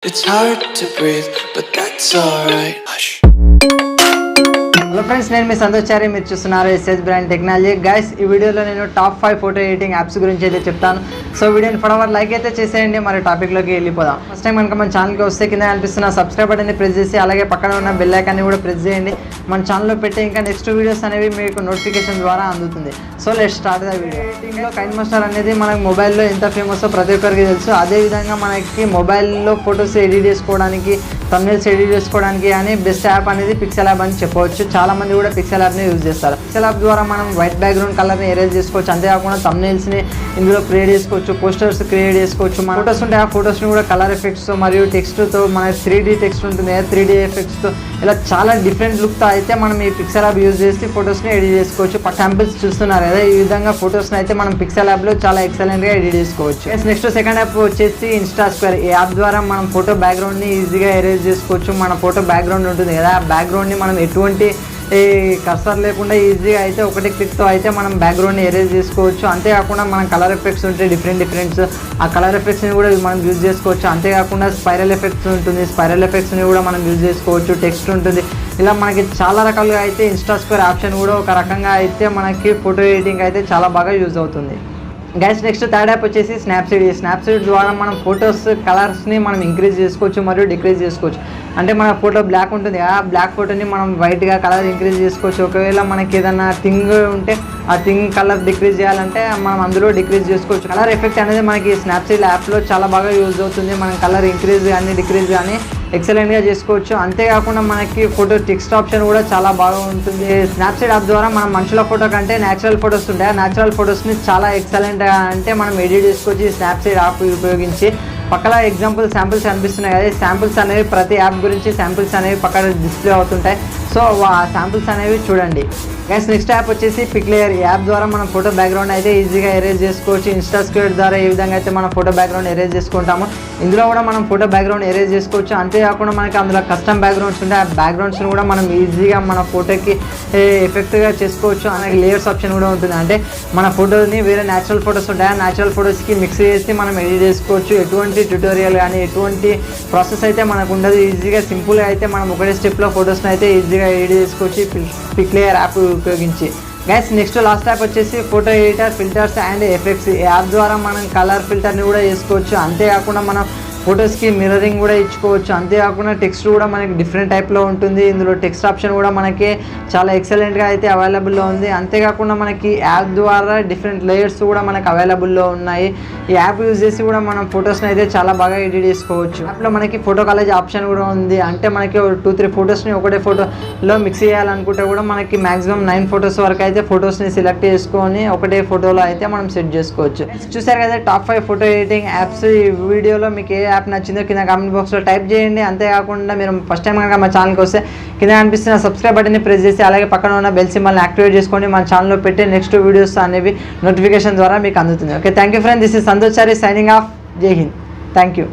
It's hard to breathe, but that's alright. Hush. Hello friends, నేను మీ సంతోషారి. మీరు చూస్తున్నారు SS brand technology. Guys, ఈ వీడియోలో నేను టాప్ 5 ఫోటో ఎడిటింగ్ యాప్స్ గురించి అయితే చెప్తాను. సో వీడియోని ఫటాఫట్ లైక్ అయితే చేసేయండి. మరి టాపిక్లోకి వెళ్ళిపోదాం. ఫస్ట్ టైం కనుక మన ఛానల్కి వస్తే కింద కనిపిస్తున్న సబ్స్క్రైబ్ బటన్ని ప్రెస్ చేసి అలాగే పక్కన ఉన్న బెల్ ఐకాన్ని కూడా ప్రెస్ చేయండి. మన ఛానల్లో పెట్టే ఇంకా నెక్స్ట్ వీడియోస్ అనేవి మీకు నోటిఫికేషన్ ద్వారా అందుతుంది. So let's start the video. ఎడిటింగ్లో కైన్మాస్టర్ అనేది మనకు మొబైల్లో ఎంత ఫేమస్ ప్రతి ఒక్కరికి తెలుసు. అదేవిధంగా మనకి మొబైల్లో ఫొటోస్ ఎడిట్ చేసుకోవడానికి, థంబ్నెయిల్స్ ఎడిట్ చేసుకోవడానికి అని బెస్ట్ యాప్ అనేది పిక్సెల్ యాప్ అని చెప్పవచ్చు. చాలా మంది కూడా పిక్సెల్ యాప్ని యూజ్ చేస్తారు. పిక్సెల్ యాప్ ద్వారా మనం వైట్ బ్యాక్గ్రౌండ్ కలర్ని ఎరేజ్ చేసుకోవచ్చు. అంతేకాకుండా థంబ్నెయిల్స్ని ఇందులో క్రియేట్ చేసుకోవచ్చు, పోస్టర్స్ క్రియేట్ చేసుకోవచ్చు. మన ఫోటోస్ ఉంటే ఆ ఫోటోస్ని కూడా కలర్ ఎఫెక్ట్స్తో మరియు టెక్స్ట్తో, మన 3D టెక్స్ట్ ఉంటుంది, 3D ఎఫెక్ట్స్తో ఇలా చాలా డిఫరెంట్ లుక్తో అయితే మనం ఈ పిక్సెల్ యాప్ యూజ్ చేసి ఫోటోస్ని ఎడిట్ చేసుకోవచ్చు. శాంపిల్స్ చూస్తున్నారు కదా, ఈ విధంగా ఫోటోస్ని అయితే మనం పిక్సెల్ యాప్లో చాలా ఎక్సలెంట్గా ఎడిట్ చేసుకోవచ్చు. నెక్స్ట్ సెకండ్ యాప్ వచ్చేసి ఇన్స్టా స్క్వేర్. ఈ యాప్ ద్వారా మనం ఫోటో బ్యాక్గ్రౌండ్ని ఈజీగా ఎరేజ్ చేసుకోవచ్చు. మన ఫోటో బ్యాక్గ్రౌండ్ ఉంటుంది కదా, ఆ బ్యాక్గ్రౌండ్ని మనం ఎటువంటి కర్సర్ లేకుండా ఈజీగా అయితే ఒకటి క్లిక్తో అయితే మనం బ్యాక్గ్రౌండ్ని ఎరేజ్ చేసుకోవచ్చు. అంతేకాకుండా మనం కలర్ ఎఫెక్ట్స్ ఉంటాయి డిఫరెంట్స్, ఆ కలర్ ఎఫెక్ట్స్ని కూడా మనం యూజ్ చేసుకోవచ్చు. అంతేకాకుండా స్పైరల్ ఎఫెక్ట్స్ ఉంటుంది, స్పైరల్ ఎఫెక్ట్స్ని కూడా మనం యూజ్ చేసుకోవచ్చు. టెక్స్ట్ ఉంటుంది, ఇలా మనకి చాలా రకాలుగా అయితే ఇన్స్టా స్క్వేర్ ఆప్షన్ కూడా ఒక రకంగా అయితే మనకి ఫోటో ఎడిటింగ్ అయితే చాలా బాగా యూజ్ అవుతుంది. గైస్, నెక్స్ట్ థర్డ్ యాప్ వచ్చేసి స్నాప్సీడ్. ఈ స్నాప్సీడ్ ద్వారా మనం ఫొటోస్ కలర్స్ని మనం ఇంక్రీజ్ చేసుకోవచ్చు మరియు డిక్రీజ్ చేసుకోవచ్చు. అంటే మన ఫోటో బ్లాక్ ఉంటుంది, ఆ బ్లాక్ ఫోటోని మనం వైట్గా కలర్ ఇంక్రీజ్ చేసుకోవచ్చు. ఒకవేళ మనకి ఏదైనా థింగ్ ఉంటే ఆ థింగ్ కలర్ డిక్రీజ్ చేయాలంటే మనం అందులో డిక్రీజ్ చేసుకోవచ్చు. కలర్ ఎఫెక్ట్ అనేది మనకి స్నాప్సీడ్ యాప్లో చాలా బాగా యూజ్ అవుతుంది. మనం కలర్ ఇంక్రీజ్ కానీ డిక్రీజ్ కానీ ఎక్సలెంట్గా చేసుకోవచ్చు. అంతేకాకుండా మనకి ఫోటో టెక్స్ట్ ఆప్షన్ కూడా చాలా బాగా ఉంటుంది. స్నాప్సీడ్ యాప్ ద్వారా మనం మనుషుల ఫోటో కంటే న్యాచురల్ ఫొటోస్ ఉంటాయి, ఆ న్యాచురల్ ఫొటోస్ని చాలా ఎక్సలెంట్గా అంటే మనం ఎడిట్ చేసుకోవచ్చు ఈ స్నాప్సీడ్ యాప్ ఉపయోగించి. పక్కన ఎగ్జాంపుల్ శాంపిల్స్ కనిపిస్తున్నాయి కదా, శాంపిల్స్ అనేవి ప్రతి యాప్ గురించి శాంపిల్స్ అనేవి పక్కన డిస్ప్లే అవుతుంటాయి. సో ఆ శాంపిల్స్ అనేవి చూడండి. గైస్, నెక్స్ట్ యాప్ వచ్చేసి పిక్లేయర్. ఈ యాప్ ద్వారా మనం ఫోటో బ్యాక్గ్రౌండ్ అయితే ఈజీగా ఎరేజ్ చేసుకోవచ్చు. ఇన్స్టా స్క్వేర్ ద్వారా ఏ విధంగా అయితే మనం ఫోటో బ్యాక్గ్రౌండ్ ఎరేజ్ చేసుకుంటామో ఇందులో కూడా మనం ఫోటో బ్యాక్గ్రౌండ్ ఎరేజ్ చేసుకోవచ్చు. అంతేకాకుండా మనకి అందులో కస్టమ్ బ్యాక్గ్రౌండ్స్ ఉంటాయి, ఆ బ్యాక్గ్రౌండ్స్ని కూడా మనం ఈజీగా మన ఫోటోకి ఎఫెక్ట్గా చేసుకోవచ్చు. అలాగే లేయర్స్ ఆప్షన్ కూడా ఉంటుంది. అంటే మన ఫోటోని వేరే న్యాచురల్ ఫొటోస్ ఉంటాయి, ఆ న్యాచురల్ ఫొటోస్కి మిక్స్ చేసి మనం ఎడిట్ చేసుకోవచ్చు. ఎటువంటి ట్యూటోరియల్ కానీ ఎటువంటి ప్రాసెస్ అయితే మనకు ఉండదు. ఈజీగా సింపుల్గా అయితే మనం ఒకటే స్టెప్లో ఫొటోస్ని అయితే ఈజీగా ఎడిట్ చేసుకోవచ్చు పిక్లేయర్ యాప్ ఉపయోగించి. గైస్, నెక్స్ట్ లాస్ట్ యాప్ వచ్చేసి photo editor, filters and effects. ఈ యాప్ ద్వారా మనం కలర్ ఫిల్టర్ని కూడా చేసుకోవచ్చు. అంతేకాకుండా మనం ఫొటోస్కి మిర్రరింగ్ కూడా ఇచ్చుకోవచ్చు. అంతేకాకుండా టెక్స్ట్ కూడా మనకి డిఫరెంట్ టైప్లో ఉంటుంది. ఇందులో టెక్స్ట్ ఆప్షన్ కూడా మనకి చాలా ఎక్సలెంట్గా అయితే అవైలబుల్లో ఉంది. అంతేకాకుండా మనకి యాప్ ద్వారా డిఫరెంట్ లేయర్స్ కూడా మనకి అవైలబుల్లో ఉన్నాయి. ఈ యాప్ యూజ్ చేసి కూడా మనం ఫొటోస్ని అయితే చాలా బాగా ఎడిట్ చేసుకోవచ్చు. యాప్లో మనకి ఫోటో కాలేజ్ ఆప్షన్ కూడా ఉంది. అంటే మనకి 2-3 ఫొటోస్ని ఒకటే ఫోటోలో మిక్స్ చేయాలనుకుంటే కూడా మనకి మ్యాక్సిమం 9 ఫొటోస్ వరకు అయితే ఫొటోస్ని సెలెక్ట్ చేసుకొని ఒకటే ఫోటోలో అయితే మనం సెట్ చేసుకోవచ్చు. చూసారు కదా టాప్ 5 ఫోటో ఎడిటింగ్ యాప్స్. ఈ వీడియోలో మీకు ఏ యాప్ నచ్చిందో కింద కామెంట్ బాక్స్లో టైప్ చేయండి. అంతేకాకుండా మీరు ఫస్ట్ టైం కనుక మా ఛానల్కి వస్తే కింద కనిపిస్తున్న సబ్స్క్రైబ్ బటన్ని ప్రెస్ చేసి అలాగే పక్కన ఉన్న బెల్ సింబల్ని యాక్టివేట్ చేసుకోండి. మన ఛానల్లో పెట్టే నెక్స్ట్ వీడియోస్ అనేవి నోటిఫికేషన్ ద్వారా మీకు అందుతుంది. Okay, thank you friend. This is Santosh sorry signing off. జై హింద్. Thank you.